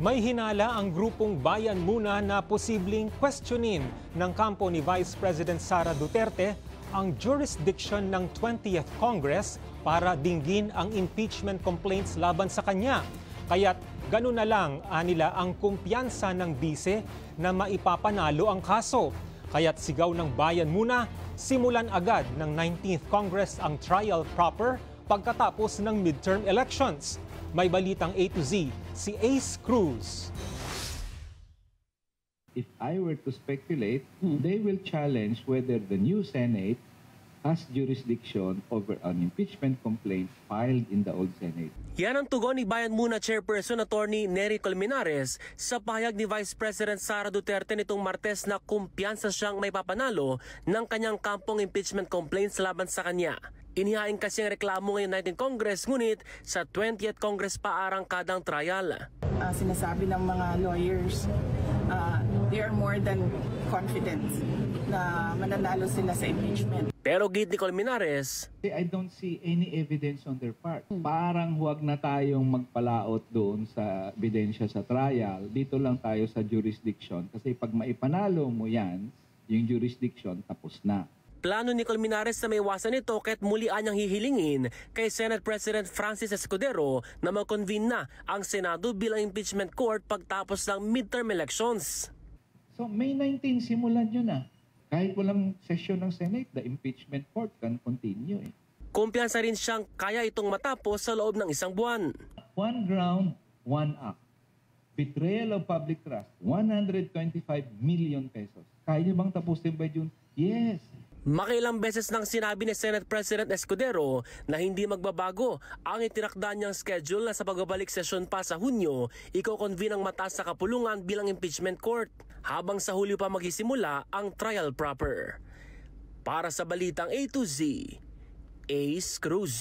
May hinala ang grupong Bayan Muna na posibleng questionin ng kampo ni Vice President Sara Duterte ang jurisdiction ng 20th Congress para dinggin ang impeachment complaints laban sa kanya. Kaya't ganun na lang nila ang kumpiyansa ng bise na maipapanalo ang kaso. Kaya't sigaw ng Bayan Muna, simulan agad ng 19th Congress ang trial proper pagkatapos ng midterm elections. May balitang A to Z, si Ace Cruz. If I were to speculate, they will challenge whether the new Senate has jurisdiction over an impeachment complaint filed in the old Senate. Yan ang tugon ni Bayan Muna Chairperson Attorney Nery Colmenares sa pahayag ni Vice President Sara Duterte nitong Martes na kumpiyansa siyang may papanalo ng kanyang kampong impeachment complaints laban sa kanya. Inihain kasi ang reklamo ngayon 19th Congress, ngunit sa 20th Congress pa arangkadang trial. Sinasabi ng mga lawyers, they are more than confident na mananalo sila sa impeachment. Pero gid ni Colmenares, I don't see any evidence on their part. Parang huwag na tayong magpalaot doon sa ebidensya sa trial. Dito lang tayo sa jurisdiction kasi pag maipanalo mo yan, yung jurisdiction tapos na. plano ni Colmenares na may iwasan ito kahit muli anyang hihilingin kay Senate President Francis Escudero na mag-convene na ang Senado bilang impeachment court pagtapos ng midterm elections. So May 19 simulan nyo na. Kahit walang session ng Senate, the impeachment court can continue. Kumpiyansa rin siyang kaya itong matapos sa loob ng isang buwan. One ground, one act. Betrayal of public trust, 125 million pesos. Kaya niyo bang tapusin by June? Yes. Makilang beses nang sinabi ni Senate President Escudero na hindi magbabago ang itinakda niyang schedule na sa pagbabalik sesyon pa sa Hunyo, iko-convene ang mataas na kapulungan bilang impeachment court habang sa Hulyo pa magsisimula ang trial proper. Para sa Balitang A to Z, Ace Cruz.